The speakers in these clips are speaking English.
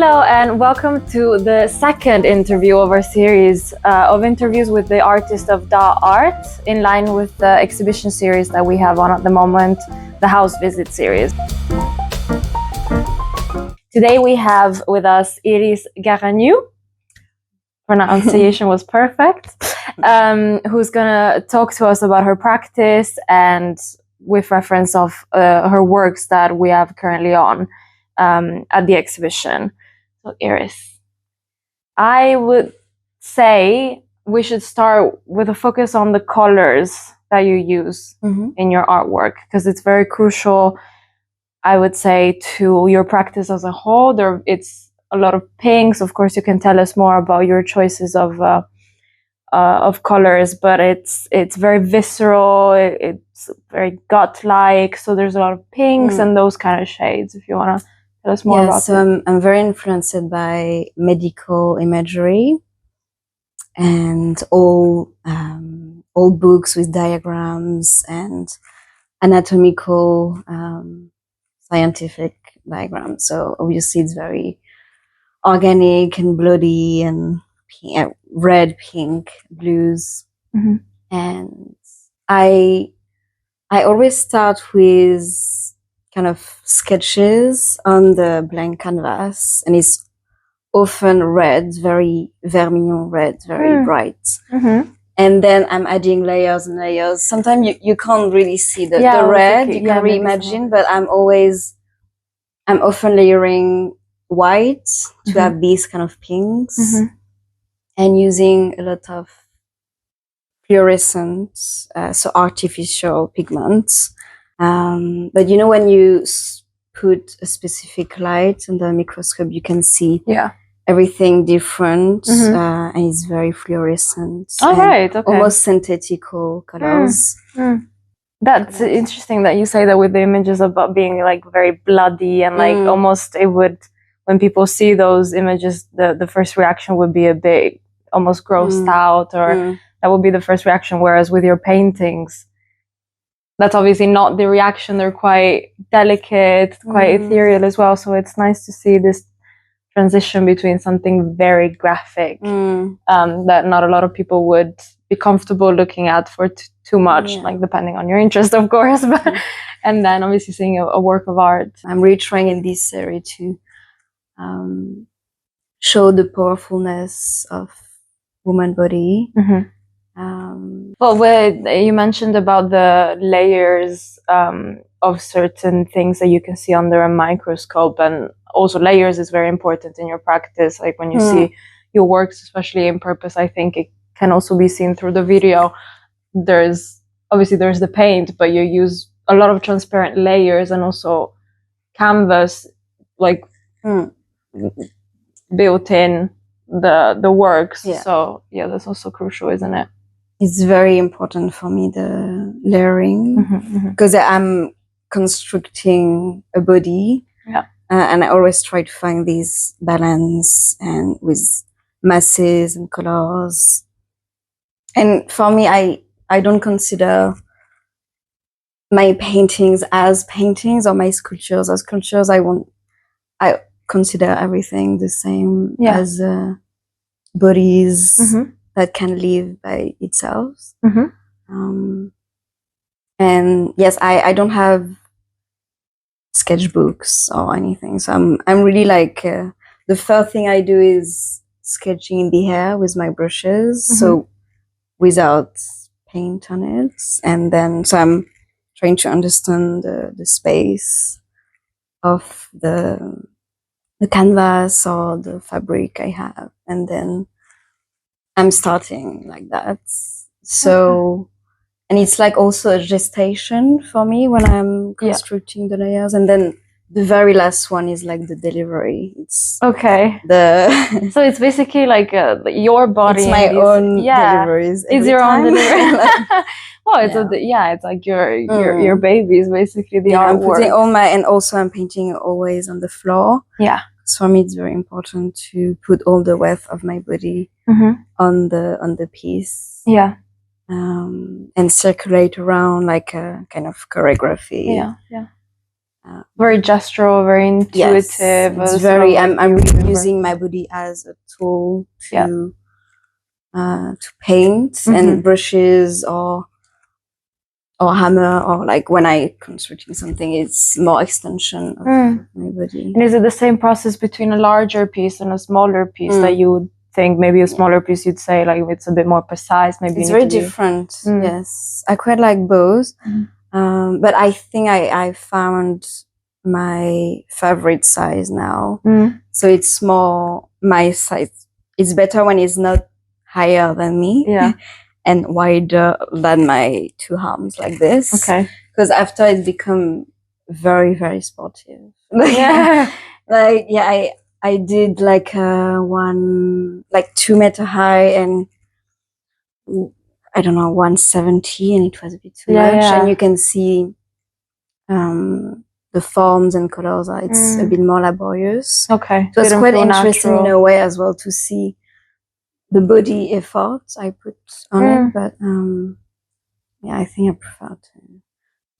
Hello and welcome to the second interview of our series of interviews with the artist of DaaArt, in line with the exhibition series that we have on at the moment, the House Visit series. Today we have with us Iris Garagnoux, pronunciation was perfect, who's gonna talk to us about her practice and with reference of her works that we have currently on at the exhibition. So Iris, I would say we should start with a focus on the colors that you use in your artwork, because it's very crucial, I would say, to your practice as a whole. It's a lot of pinks. Of course, you can tell us more about your choices of colors, but it's very visceral. It's very gut-like. So there's a lot of pinks and those kind of shades. If you want to tell us more about so I'm very influenced by medical imagery and all books with diagrams and anatomical scientific diagrams. So obviously it's very organic and bloody and red, pink, blues. And I always start with kind of sketches on the blank canvas, and it's often red, very vermilion red, very bright. And then I'm adding layers and layers. Sometimes you can't really see the red, you can reimagine, but I'm often layering white to have these kind of pinks and using a lot of fluorescent, so artificial pigments. But you know, when you put a specific light under a microscope, you can see everything different, and it's very fluorescent. Almost synthetical colors. That's interesting that you say that with the images about being like very bloody and like almost it would, when people see those images, the first reaction would be a bit almost grossed out, or that would be the first reaction. Whereas with your paintings, that's obviously not the reaction. They're quite delicate, quite ethereal as well. So it's nice to see this transition between something very graphic that not a lot of people would be comfortable looking at for too much, like depending on your interest, of course. But and then obviously seeing a work of art. I'm really trying in this series to show the powerfulness of woman body. Well, you mentioned about the layers of certain things that you can see under a microscope, and also layers is very important in your practice. Like when you see your works, especially in Purpose, I think it can also be seen through the video. There's the paint, but you use a lot of transparent layers and also canvas, like built in the works. So that's also crucial, isn't it? It's very important for me, the layering, because I'm constructing a body, and I always try to find this balance and with masses and colors. And for me, I don't consider my paintings as paintings or my sculptures as sculptures. I consider everything the same as bodies that can live by itself. And yes, I don't have sketchbooks or anything. So I'm really like, the first thing I do is sketching in the air with my brushes. So without paint on it. And then, so I'm trying to understand the space of the canvas or the fabric I have. And then I'm starting like that. So, and it's like also a gestation for me when I'm constructing the layers. And then the very last one is like the delivery. It's so it's basically like your body. It's my own deliveries. It's your own delivery. Well, it's like your babies, basically the artwork. I'm putting all my, and also I'm painting always on the floor. So for me, it's very important to put all the weight of my body on the piece. And circulate around like a kind of choreography. Very gestural, very intuitive. Yes, it's sort of very. like I'm you really remember. using my body as a tool to paint, and brushes or hammer, or like when I constructing something, it's more extension of my body. And is it the same process between a larger piece and a smaller piece that you would think maybe a smaller piece you'd say like it's a bit more precise? Maybe it's very different. Yes, I quite like both, but I think I found my favorite size now. So it's more my size. It's better when it's not higher than me. Yeah. And wider than my two arms, like this. Okay. Because after it become very, very sportive. Yeah. Like, yeah, I did like one, like 2 meter high, and I don't know, 170, and it was a bit too much. Yeah. And you can see the forms and colors are, it's a bit more laborious. Okay. So it's quite interesting in a way as well to see the body effort I put on it, but yeah, I think I prefer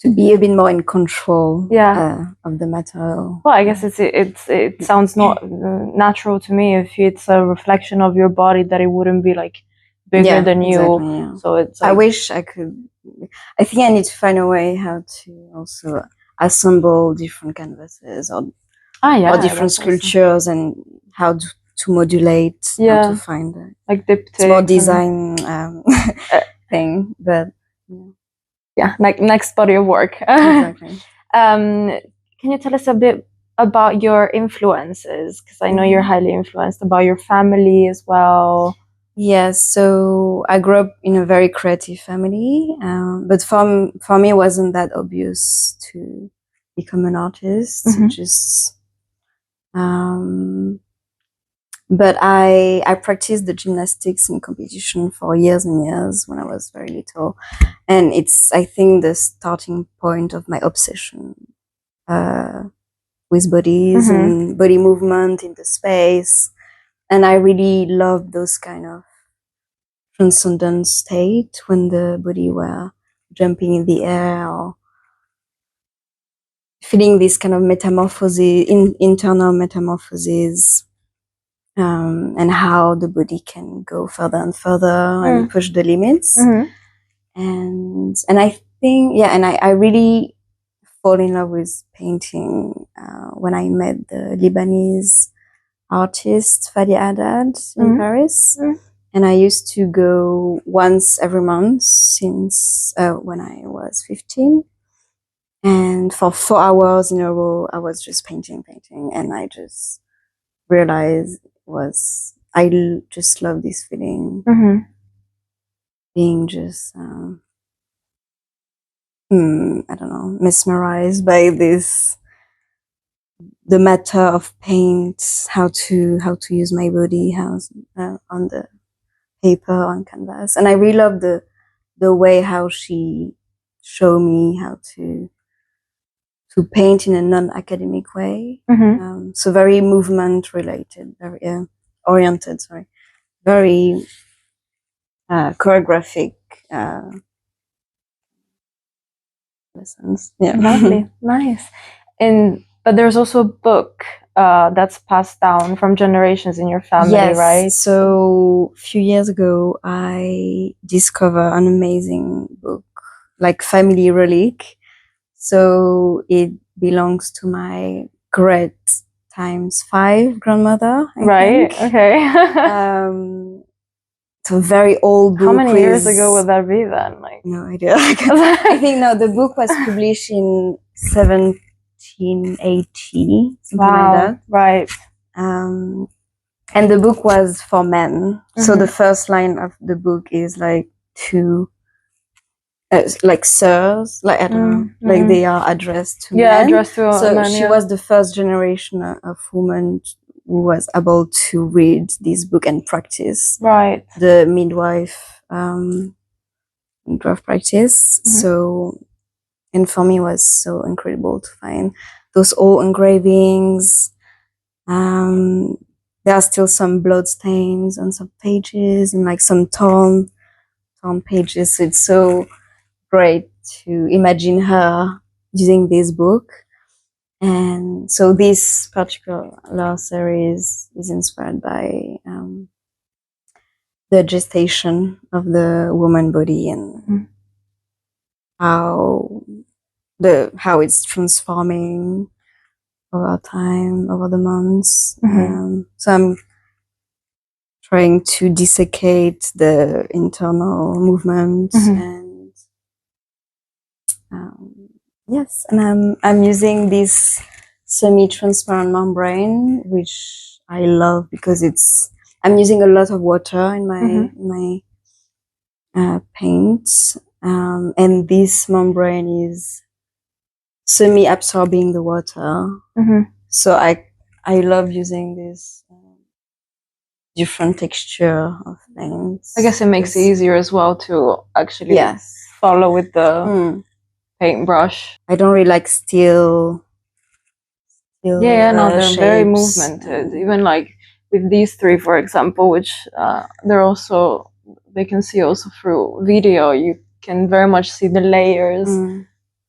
to be a bit more in control of the material. Well, I guess it sounds not natural to me if it's a reflection of your body that it wouldn't be like bigger than you. Exactly, yeah. So it's like, I wish I could. I think I need to find a way how to also assemble different canvases or different sculptures and how to modulate, how to find like diptychs. It's more design thing, but like next body of work. Exactly. Can you tell us a bit about your influences? Because I know you're highly influenced, about your family as well. Yes, so I grew up in a very creative family, but for me it wasn't that obvious to become an artist. Just but I practiced the gymnastics in competition for years and years when I was very little, and it's, I think, the starting point of my obsession with bodies and body movement in the space. And I really loved those kind of transcendent state when the body were jumping in the air or feeling this kind of metamorphosis, internal metamorphosis, and how the body can go further and further and push the limits. And I think, and I really fall in love with painting when I met the Lebanese artist Fadi Haddad in Paris. And I used to go once every month since when I was 15. And for 4 hours in a row, I was just painting. And I just realized I just love this feeling. Being just, I don't know, mesmerized by this, the matter of paint, how to use my body, on the paper, on canvas. And I really love the way how she showed me how to paint in a non-academic way. So very movement related, very oriented, very choreographic lessons. Yeah. Lovely. Nice. But there's also a book that's passed down from generations in your family, right? So a few years ago, I discovered an amazing book, like family relic. So it belongs to my great ×5 grandmother. I think. Okay. It's a very old book. How many years ago would that be then? Like, no idea. I think the book was published in 1780, something like that. Right. And the book was for men. So the first line of the book is like like sirs, like I don't know, like they are addressed to men. Addressed to so men, she was the first generation of women who was able to read this book and practice the midwife practice. So, and for me it was so incredible to find those old engravings. There are still some blood stains on some pages and like some torn pages. So it's so great to imagine her using this book. And so this particular series is inspired by the gestation of the woman body and how it's transforming over time, over the months. So I'm trying to dissecate the internal movement and yes, and I'm using this semi-transparent membrane, which I love because I'm using a lot of water in my paint, and this membrane is semi-absorbing the water. So I love using this different texture of paints. I guess it makes it easier as well to actually follow with the paintbrush. I don't really like still no, they're very movemented. Even like with these three, for example, which they can see also through video, you can very much see the layers.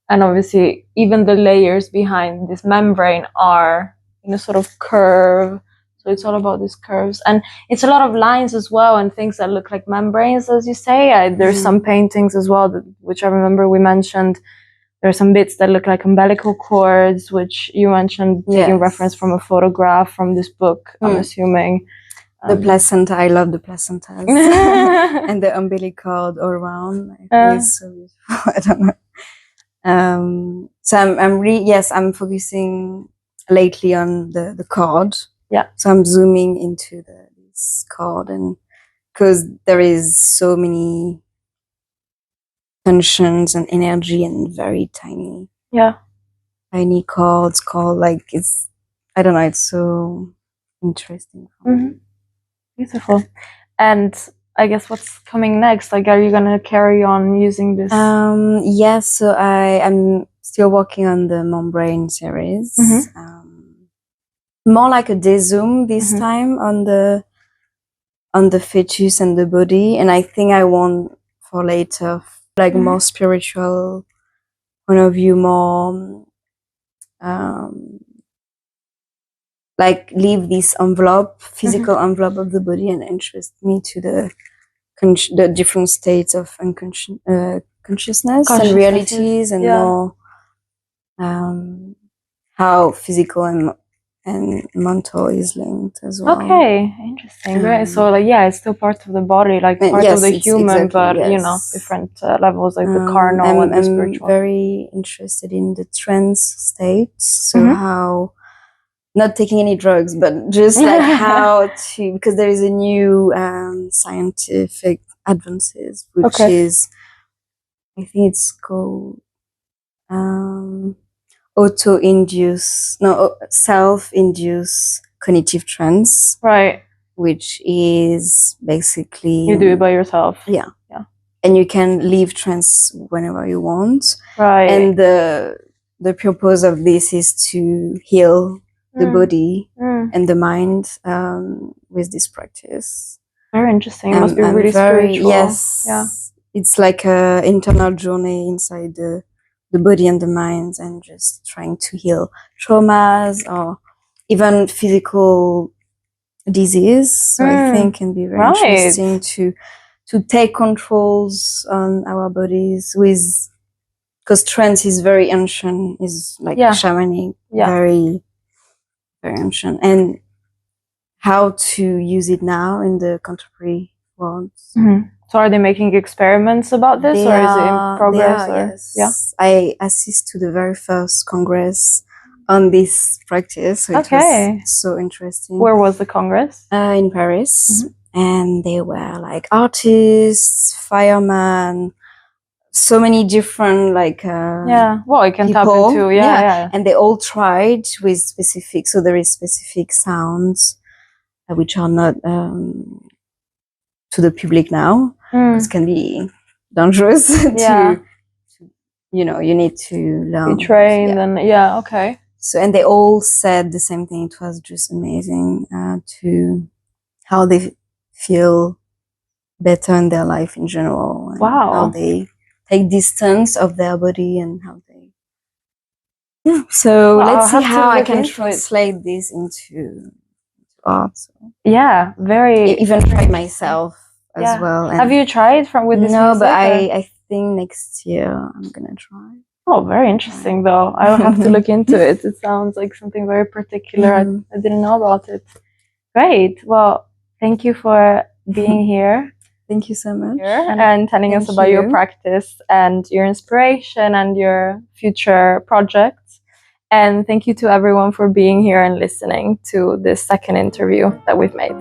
And obviously even the layers behind this membrane are in a sort of curve. So it's all about these curves, and it's a lot of lines as well, and things that look like membranes, as you say. There's some paintings as well, which I remember we mentioned. There are some bits that look like umbilical cords, which you mentioned taking reference from a photograph from this book, I'm assuming. The placenta, I love the placentas. And the umbilical cord all around. I think it's so beautiful. I don't know. So I'm focusing lately on the cord. So I'm zooming into this cord, and because there is so many tensions and energy and very tiny chords called like I don't know, it's so interesting. Beautiful. And I guess what's coming next? Like, are you gonna carry on using this? Yes, so I'm still working on the membrane series. More like a dezoom this time on the fetus and the body, and I think I want for later like more spiritual point of view, more like leave this envelope, physical envelope of the body, and interest me to the different states of consciousness and realities, and more how physical and mental is linked as well. Okay, interesting. Right. So like, it's still part of the body, like part of the human, but you know, different levels, like the carnal and the spiritual. I'm very interested in the trance state. So how, not taking any drugs, but just like how to, because there is a new scientific advances, which is, I think it's called self-induced cognitive trance. Right. Which is basically you do it by yourself. Yeah. And you can leave trance whenever you want. Right. And the purpose of this is to heal the body and the mind with this practice. Very interesting. It must be really spiritual. Yes. Yeah. It's like a internal journey inside the body and the mind, and just trying to heal traumas or even physical disease. So I think can be very interesting to take controls on our bodies with, because trance is very ancient, is like shamanic, very, very ancient, and how to use it now in the contemporary world. So are they making experiments about this, or is it in progress? Yes. I assist to the very first congress on this practice. So it was so interesting. Where was the congress? In Paris. And they were like artists, firemen, so many different like well, you can tap into and they all tried with specific, so there is specific sounds which are not to the public now, because it can be dangerous to you know, you need to learn, be trained, and so, and they all said the same thing. It was just amazing to how they feel better in their life in general, and how they take distance of their body, and how they Yeah. So Well, I'll let's see have to how I look can into it. translate this into art. So Yeah, very. even try myself as Yeah. well. And Have you tried from with this no, music? but or- I think next year I'm gonna try. Oh, very interesting though. I'll have to look into it. It sounds like something very particular. Mhm. I didn't know about it. Great. Well, thank you for being here Thank you so much. and telling us thank about your you. practice and your inspiration and your future projects. And thank you to everyone for being here and listening to this second interview that we've made.